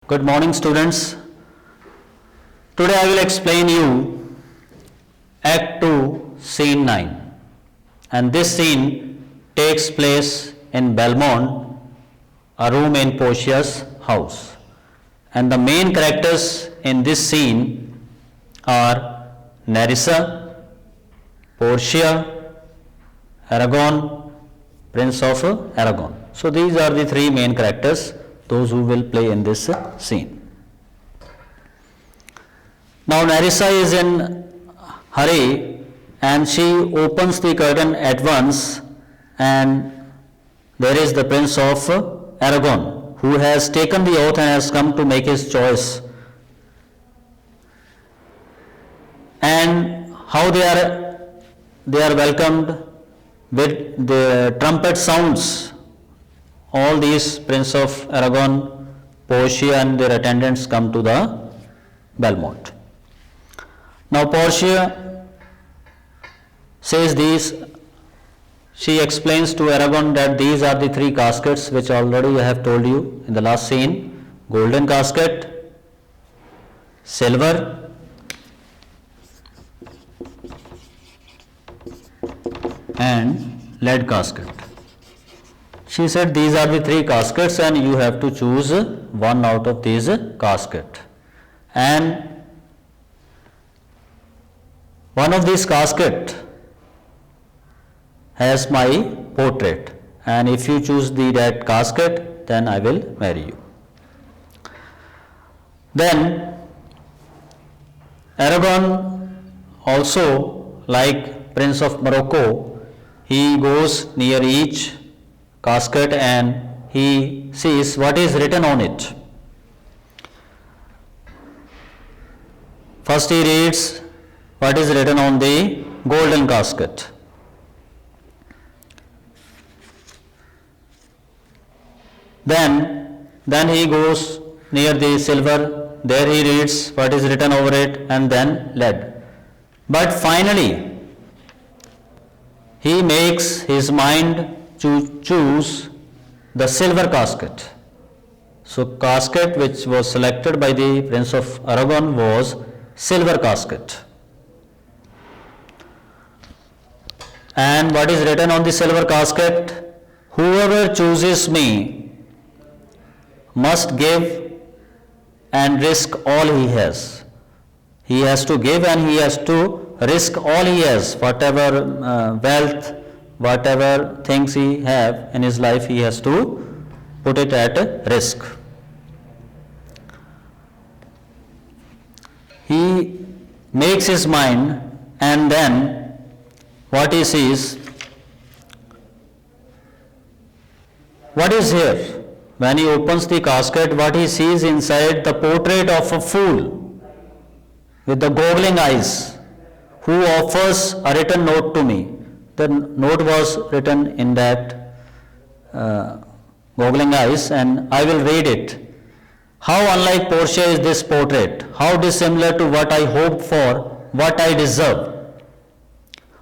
Good morning, students. Today I will explain you Act 2, Scene 9. And this scene takes place in Belmont, a room in Portia's house. And the main characters in this scene are Nerissa, Portia, Aragon, Prince of Aragon. So these are the three main characters, those who will play in this scene. Now Nerissa is in hurry and she opens the curtain at once, and there is the Prince of Aragon who has taken the oath and has come to make his choice. And how they are welcomed with the trumpet sounds. All these Prince of Aragon, Portia and their attendants come to the Belmont. Now Portia says these, she explains to Aragon that these are the three caskets which already I have told you in the last scene: golden casket, silver, and lead casket. She said these are the three caskets and you have to choose one out of these caskets. And one of these caskets has my portrait, and if you choose that casket, then I will marry you. Then Aragon also, like Prince of Morocco, he goes near each casket and he sees what is written on it. First he reads what is written on the golden casket. Then he goes near the silver, there he reads what is written over it, and then lead. But finally he makes his mind to choose the silver casket. So casket which was selected by the Prince of Aragon was silver casket. And what is written on the silver casket? Whoever chooses me must give and risk all he has. He has to give and he has to risk all he has, whatever wealth, whatever things he have in his life, he has to put it at risk. He makes his mind, and then what he sees, what is here? When he opens the casket, what he sees inside, the portrait of a fool with the goggling eyes who offers a written note to me. The note was written in that goggling eyes, and I will read it. How unlike Portia is this portrait? How dissimilar to what I hoped for, what I deserve.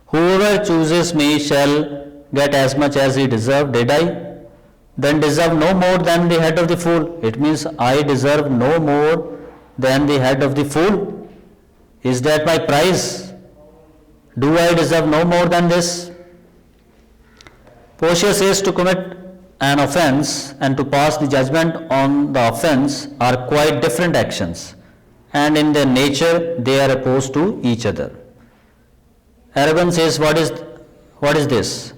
Whoever chooses me shall get as much as he deserved. Did I then deserve no more than the head of the fool? It means I deserve no more than the head of the fool. Is that my prize? Do I deserve no more than this? Portia says to commit an offense and to pass the judgment on the offense are quite different actions, and in their nature they are opposed to each other. Aragon says, what is this?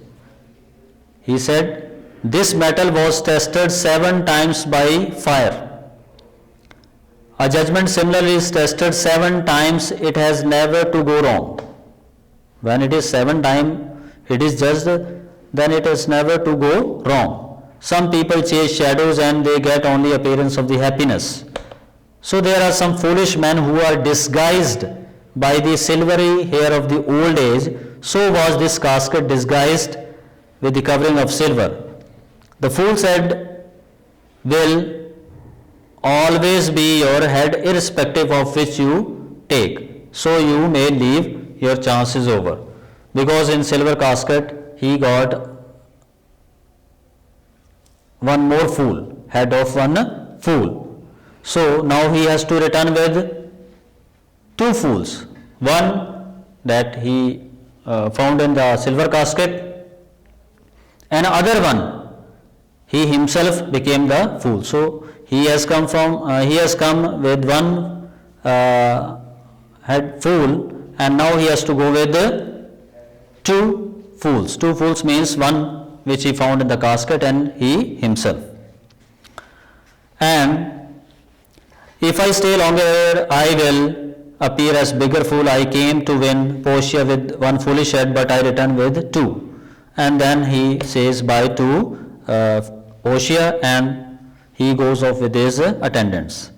He said, this metal was tested 7 times by fire. A judgment similarly is tested 7 times, it has never to go wrong. When it is 7 times, it is judged, then it is never to go wrong. Some people chase shadows and they get only appearance of the happiness. So there are some foolish men who are disguised by the silvery hair of the old age. So was this casket disguised with the covering of silver. The fool said, will always be your head irrespective of which you take. So you may leave, your chance is over. Because in silver casket he got one more fool, head of one fool. So now he has to return with two fools. One that he found in the silver casket, and other one he himself became the fool. So he has come with one head fool, and now he has to go with two fools. Two fools means one which he found in the casket and he himself. And if I stay longer here, I will appear as bigger fool. I came to win Portia with one foolish head, but I return with two. And then he says bye to Portia, and he goes off with his attendants.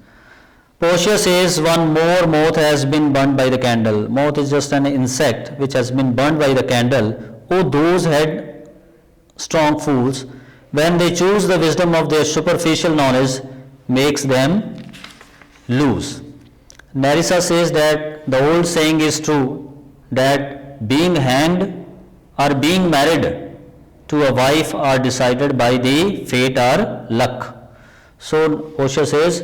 Portia says one more moth has been burned by the candle. Moth is just an insect which has been burned by the candle. Oh, those headstrong fools, when they choose the wisdom of their superficial knowledge, makes them lose. Nerissa says that the old saying is true, that being hanged or being married to a wife are decided by the fate or luck. So Portia says,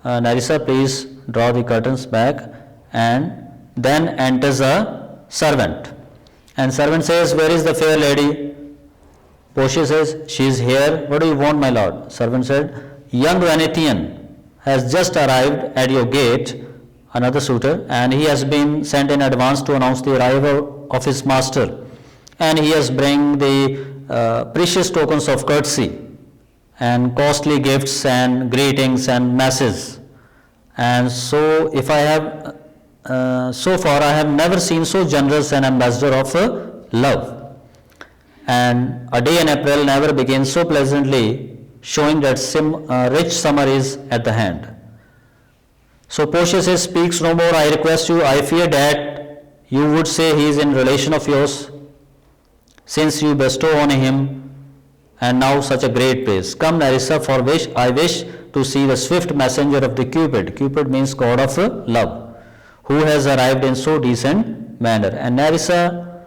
Nerissa, please draw the curtains back, and then enters a servant. And servant says, where is the fair lady? Portia says, she is here. What do you want, my lord? Servant said, young Venetian has just arrived at your gate, another suitor, and he has been sent in advance to announce the arrival of his master. And he has bring the precious tokens of courtesy and costly gifts and greetings and masses. And so if I have, so far I have never seen so generous an ambassador of love. And a day in April never begins so pleasantly, showing that rich summer is at the hand. So Portia says, speaks no more, I request you. I fear that you would say he is in relation of yours, since you bestow on him and now such a great praise. Come, Nerissa, for which I wish to see the swift messenger of the Cupid. Cupid means god of love, who has arrived in so decent manner. And Nerissa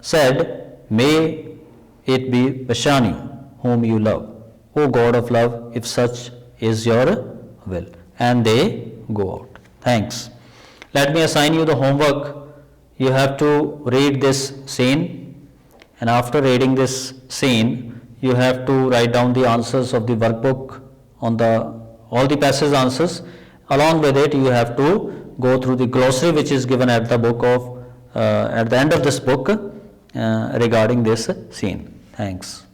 said, may it be Vashani, whom you love, O god of love, if such is your will. And they go out. Thanks. Let me assign you the homework. You have to read this scene, and after reading this scene, you have to write down the answers of the workbook on all the passage answers. Along with it, you have to go through the glossary which is given at the end of this book regarding this scene. Thanks.